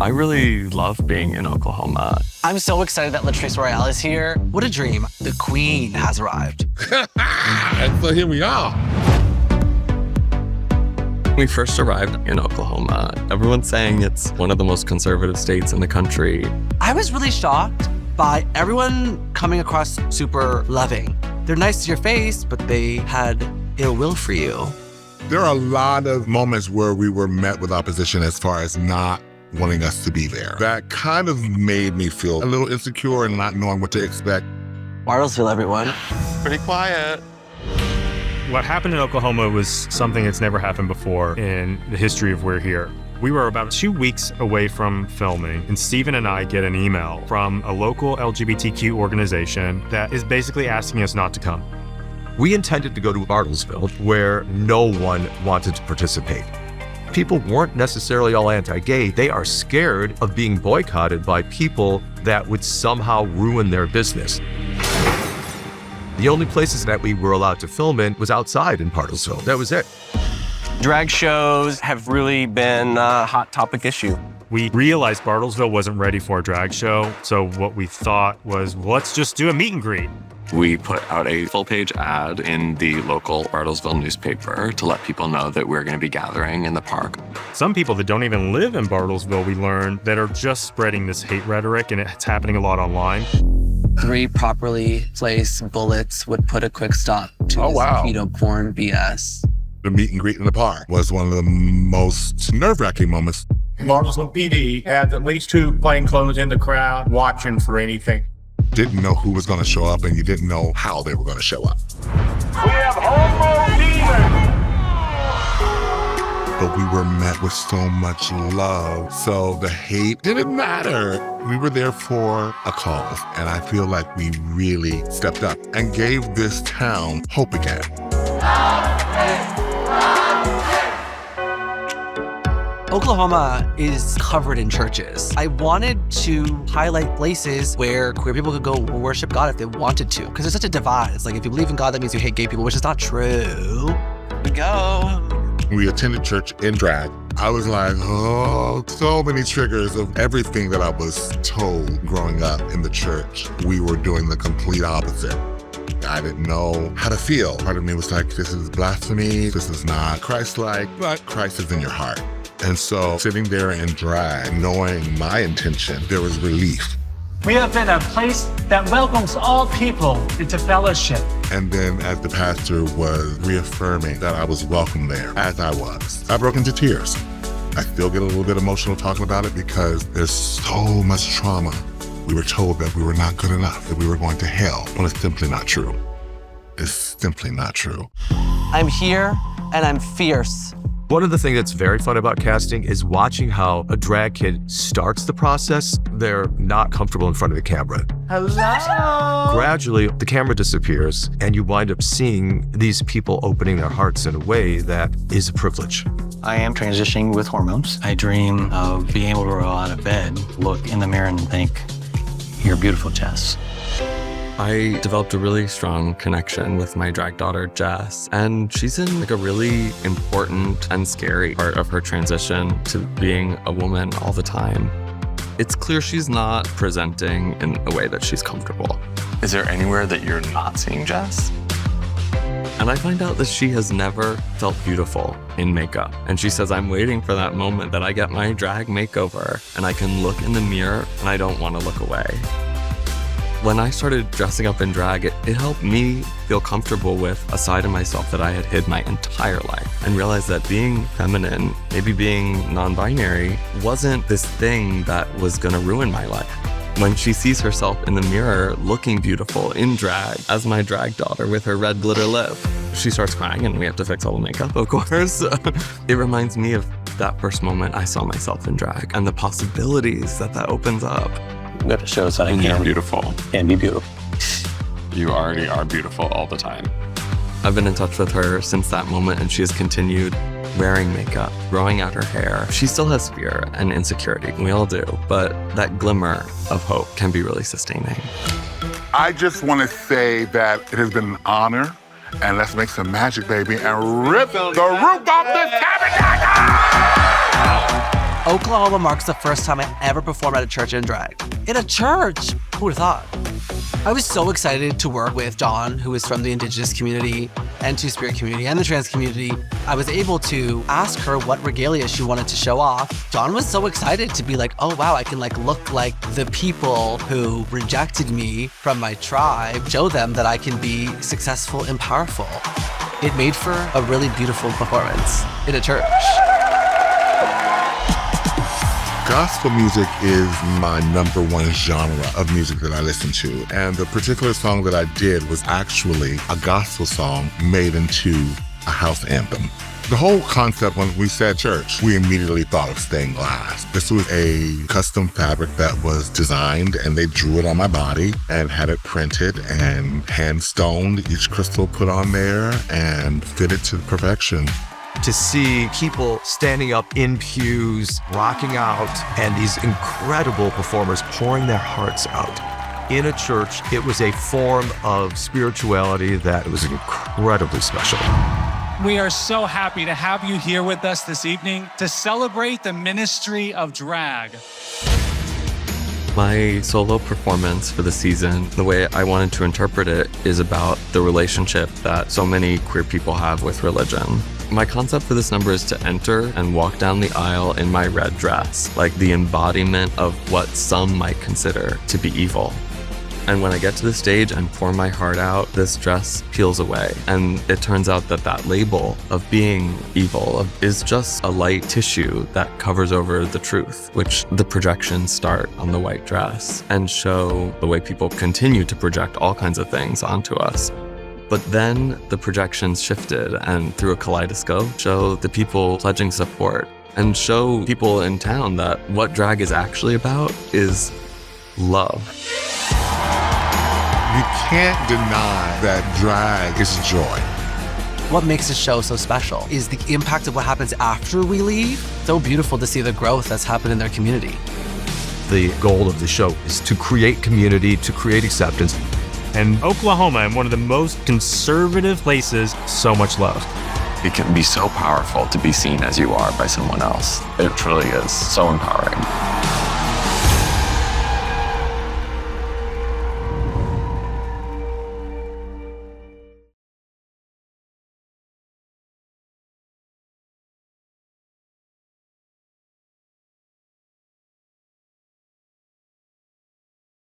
I really love being in Oklahoma. I'm so excited that Latrice Royale is here. What a dream. The queen has arrived. And so here we are. When we first arrived in Oklahoma, everyone's saying it's one of the most conservative states in the country. I was really shocked by everyone coming across super loving. They're nice to your face, but they had ill will for you. There are a lot of moments where we were met with opposition as far as not wanting us to be there. That kind of made me feel a little insecure and not knowing what to expect. Bartlesville, everyone. Pretty quiet. What happened in Oklahoma was something that's never happened before in the history of We're Here. We were about 2 weeks away from filming, and Steven and I get an email from a local LGBTQ organization that is basically asking us not to come. We intended to go to Bartlesville, where no one wanted to participate. People weren't necessarily all anti-gay. They are scared of being boycotted by people that would somehow ruin their business. The only places that we were allowed to film in was outside in Bartlesville. That was it. Drag shows have really been a hot topic issue. We realized Bartlesville wasn't ready for a drag show, so what we thought was, let's just do a meet and greet. We put out a full-page ad in the local Bartlesville newspaper to let people know that we're going to be gathering in the park. Some people that don't even live in Bartlesville, we learned, that are just spreading this hate rhetoric, and it's happening a lot online. 3 properly placed bullets would put a quick stop to this pedo porn BS. The meet and greet in the park was one of the most nerve-wracking moments. Bartlesville PD had at least 2 plainclothes in the crowd watching for anything. Didn't know who was going to show up, and you didn't know how they were going to show up. We have homo demons! But we were met with so much love, so the hate didn't matter. We were there for a cause, and I feel like we really stepped up and gave this town hope again. Oklahoma is covered in churches. I wanted to highlight places where queer people could go worship God if they wanted to, because there's such a divide. It's like, if you believe in God, that means you hate gay people, which is not true. We go. We attended church in drag. I was like, oh, so many triggers of everything that I was told growing up in the church. We were doing the complete opposite. I didn't know how to feel. Part of me was like, this is blasphemy, this is not Christ-like, but Christ is in your heart. And so sitting there in drag, knowing my intention, there was relief. We have been a place that welcomes all people into fellowship. And then as the pastor was reaffirming that I was welcome there, as I was, I broke into tears. I still get a little bit emotional talking about it because there's so much trauma. We were told that we were not good enough, that we were going to hell. Well, it's simply not true. It's simply not true. I'm here and I'm fierce. One of the things that's very fun about casting is watching how a drag kid starts the process. They're not comfortable in front of the camera. Hello. Gradually, the camera disappears, and you wind up seeing these people opening their hearts in a way that is a privilege. I am transitioning with hormones. I dream of being able to roll out of bed, look in the mirror and think, you're beautiful, Jess. I developed a really strong connection with my drag daughter, Jess, and she's in like a really important and scary part of her transition to being a woman all the time. It's clear she's not presenting in a way that she's comfortable. Is there anywhere that you're not seeing Jess? And I find out that she has never felt beautiful in makeup. And she says, I'm waiting for that moment that I get my drag makeover and I can look in the mirror and I don't want to look away. When I started dressing up in drag, it helped me feel comfortable with a side of myself that I had hid my entire life and realized that being feminine, maybe being non-binary, wasn't this thing that was gonna ruin my life. When she sees herself in the mirror looking beautiful in drag as my drag daughter with her red glitter lip, she starts crying and we have to fix all the makeup, of course. It reminds me of that first moment I saw myself in drag and the possibilities that opens up. We have to show us that I can. You're beautiful. And be beautiful. You already are beautiful all the time. I've been in touch with her since that moment, and she has continued wearing makeup, growing out her hair. She still has fear and insecurity. We all do, but that glimmer of hope can be really sustaining. I just want to say that it has been an honor, and let's make some magic, baby, and rip the roof off this tabernacle! Oklahoma marks the first time I ever performed at a church in drag. In a church! Who would have thought? I was so excited to work with Dawn, who is from the Indigenous community and Two-Spirit community and the trans community. I was able to ask her what regalia she wanted to show off. Dawn was so excited to be like, oh wow, I can look like the people who rejected me from my tribe, show them that I can be successful and powerful. It made for a really beautiful performance in a church. Gospel music is my number one genre of music that I listen to. And the particular song that I did was actually a gospel song made into a house anthem. The whole concept, when we said church, we immediately thought of stained glass. This was a custom fabric that was designed, and they drew it on my body and had it printed and hand stoned, each crystal put on there and fitted to perfection. To see people standing up in pews, rocking out, and these incredible performers pouring their hearts out in a church, it was a form of spirituality that was incredibly special. We are so happy to have you here with us this evening to celebrate the ministry of drag. My solo performance for the season, the way I wanted to interpret it is about the relationship that so many queer people have with religion. My concept for this number is to enter and walk down the aisle in my red dress, like the embodiment of what some might consider to be evil. And when I get to the stage and pour my heart out, this dress peels away. And it turns out that that label of being evil is just a light tissue that covers over the truth, which the projections start on the white dress and show the way people continue to project all kinds of things onto us. But then the projections shifted and through a kaleidoscope show the people pledging support and show people in town that what drag is actually about is love. You can't deny that drag is joy. What makes the show so special is the impact of what happens after we leave. So beautiful to see the growth that's happened in their community. The goal of the show is to create community, to create acceptance. And Oklahoma, in one of the most conservative places, so much love. It can be so powerful to be seen as you are by someone else. It truly is so empowering.